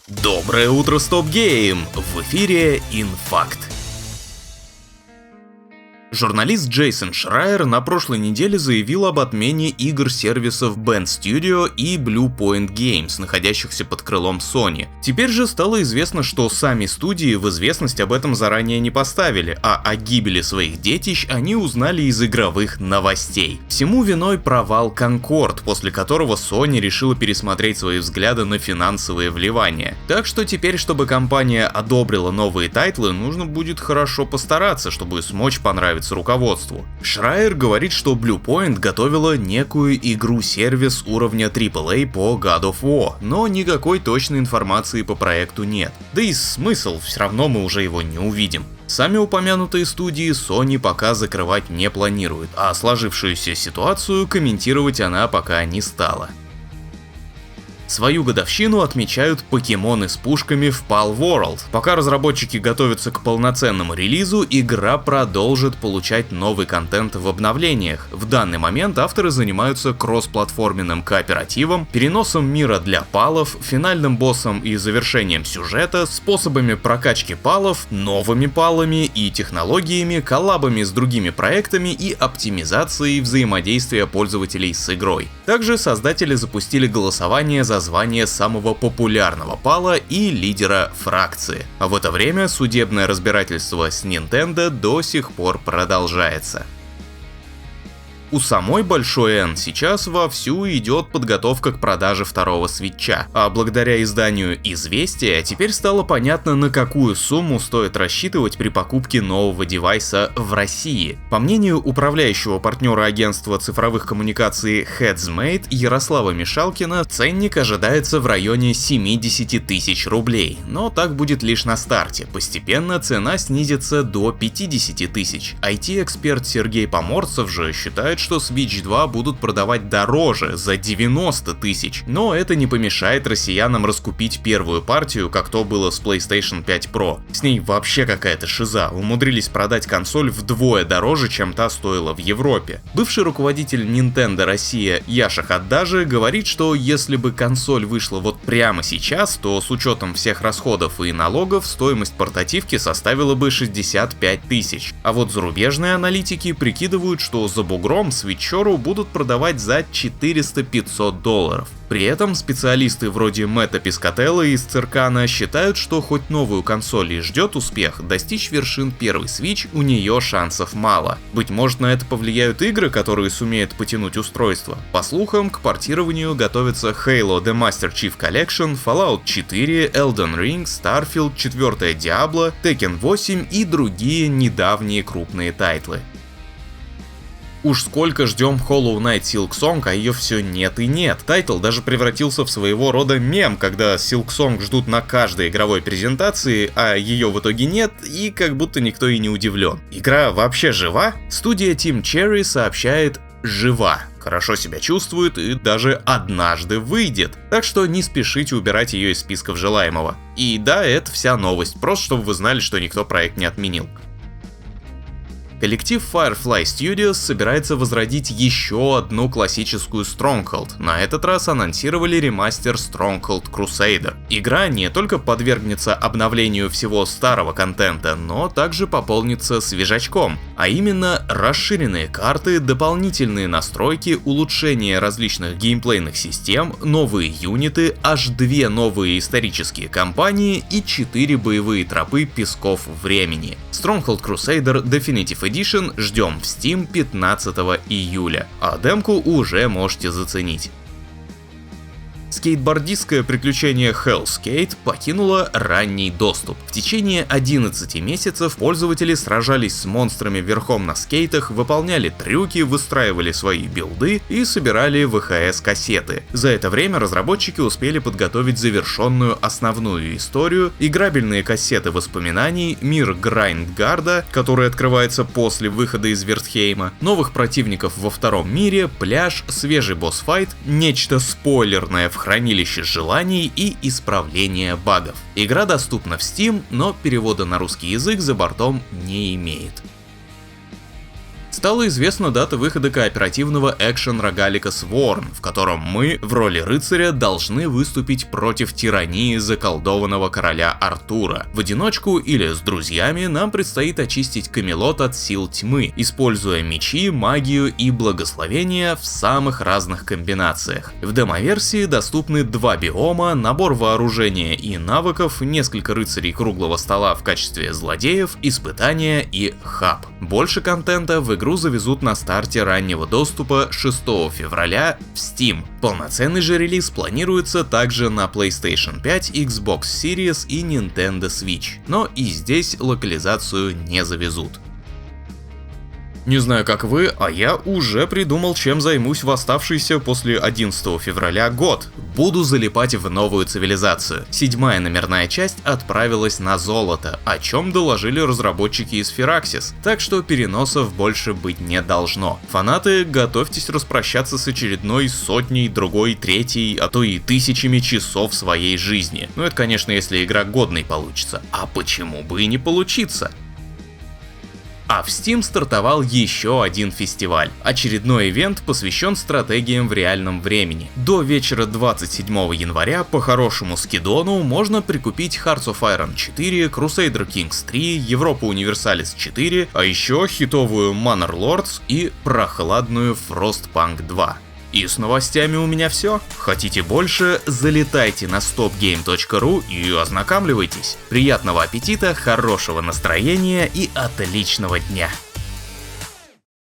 Доброе утро, Стоп Гейм! В эфире Инфакт. Журналист Джейсон Шрайер на прошлой неделе заявил об отмене игр сервисов Bend Studio и Blue Point Games, находящихся под крылом Sony. Теперь же стало известно, что сами студии в известность об этом заранее не поставили, а о гибели своих детищ они узнали из игровых новостей. Всему виной провал Concord, после которого Sony решила пересмотреть свои взгляды на финансовые вливания. Так что теперь, чтобы компания одобрила новые тайтлы, нужно будет хорошо постараться, чтобы смочь понравиться руководству. Шрайер говорит, что Blue Point готовила некую игру-сервис уровня AAA по God of War, но никакой точной информации по проекту нет. Да и смысл, все равно мы уже его не увидим. Сами упомянутые студии Sony пока закрывать не планирует, а сложившуюся ситуацию комментировать она пока не стала. Свою годовщину отмечают покемоны с пушками в Pal World. Пока разработчики готовятся к полноценному релизу, игра продолжит получать новый контент в обновлениях. В данный момент авторы занимаются кроссплатформенным кооперативом, переносом мира для палов, финальным боссом и завершением сюжета, способами прокачки палов, новыми палами и технологиями, коллабами с другими проектами и оптимизацией взаимодействия пользователей с игрой. Также создатели запустили голосование за звание самого популярного пала и лидера фракции. А в это время судебное разбирательство с Nintendo до сих пор продолжается. У самой Большой N сейчас вовсю идет подготовка к продаже второго свитча, а благодаря изданию «Известия» теперь стало понятно, на какую сумму стоит рассчитывать при покупке нового девайса в России. По мнению управляющего партнера агентства цифровых коммуникаций Headsmade Ярослава Мишалкина, ценник ожидается в районе 70 тысяч рублей, но так будет лишь на старте, постепенно цена снизится до 50 тысяч. IT-эксперт Сергей Поморцев же считает, что Switch 2 будут продавать дороже, за 90 тысяч, но это не помешает россиянам раскупить первую партию, как то было с PlayStation 5 Pro. С ней вообще какая-то шиза, умудрились продать консоль вдвое дороже, чем та стоила в Европе. Бывший руководитель Nintendo Россия Яша Хаддажи говорит, что если бы консоль вышла вот прямо сейчас, то с учетом всех расходов и налогов стоимость портативки составила бы 65 тысяч. А вот зарубежные аналитики прикидывают, что за бугром свитчеру будут продавать за $400-500. При этом специалисты вроде Мэтта Пискателла из Циркана считают, что хоть новую консоль и ждет успех, достичь вершин первый Switch у нее шансов мало. Быть может, на это повлияют игры, которые сумеют потянуть устройство. По слухам, к портированию готовятся Halo The Master Chief Collection, Fallout 4, Elden Ring, Starfield, 4 Diablo, Tekken 8 и другие недавние крупные тайтлы. Уж сколько ждем Hollow Knight Silksong, а ее все нет и нет. Тайтл даже превратился в своего рода мем, когда Silksong ждут на каждой игровой презентации, а ее в итоге нет, и как будто никто и не удивлен. Игра вообще жива? Студия Team Cherry сообщает: жива. Хорошо себя чувствует и даже однажды выйдет. Так что не спешите убирать ее из списков желаемого. И да, это вся новость, просто чтобы вы знали, что никто проект не отменил. Коллектив Firefly Studios собирается возродить еще одну классическую Stronghold. На этот раз анонсировали ремастер Stronghold Crusader. Игра не только подвергнется обновлению всего старого контента, но также пополнится свежачком, а именно расширенные карты, дополнительные настройки, улучшение различных геймплейных систем, новые юниты, аж 2 новые исторические кампании и 4 боевые тропы песков времени. Stronghold Crusader Definitive Edition ждем в Steam 15 июля, а демку уже можете заценить. Скейтбордистское приключение Hellskate покинуло ранний доступ. В течение 11 месяцев пользователи сражались с монстрами верхом на скейтах, выполняли трюки, выстраивали свои билды и собирали ВХС-кассеты. За это время разработчики успели подготовить завершенную основную историю, играбельные кассеты воспоминаний, мир Грайндгарда, который открывается после выхода из Вертхейма, новых противников во втором мире, пляж, свежий босс-файт, нечто спойлерное в хранилище желаний и исправление багов. Игра доступна в Steam, но перевода на русский язык за бортом не имеет. Стала известна дата выхода кооперативного экшен-рогалика Sworn, в котором мы в роли рыцаря должны выступить против тирании заколдованного короля Артура. В одиночку или с друзьями нам предстоит очистить Камелот от сил тьмы, используя мечи, магию и благословения в самых разных комбинациях. В демо-версии доступны 2 биома, набор вооружения и навыков, несколько рыцарей круглого стола в качестве злодеев, испытания и хаб. Больше контента в игру завезут на старте раннего доступа 6 февраля в Steam. Полноценный же релиз планируется также на PlayStation 5, Xbox Series и Nintendo Switch, но и здесь локализацию не завезут. Не знаю как вы, а я уже придумал, чем займусь в оставшийся после 11 февраля год. Буду залипать в новую цивилизацию. 7-я номерная часть отправилась на золото, о чем доложили разработчики из Firaxis, так что переносов больше быть не должно. Фанаты, готовьтесь распрощаться с очередной сотней, другой, третьей, а то и тысячами часов своей жизни. Ну это, конечно, если игра годной получится. А почему бы и не получиться? А в Steam стартовал еще один фестиваль. Очередной ивент посвящен стратегиям в реальном времени. До вечера 27 января по хорошему скидону можно прикупить Hearts of Iron 4, Crusader Kings 3, Europa Universalis 4, а еще хитовую Manor Lords и прохладную Frostpunk 2. И с новостями у меня все. Хотите больше? Залетайте на stopgame.ru и ознакомливайтесь. Приятного аппетита, хорошего настроения и отличного дня!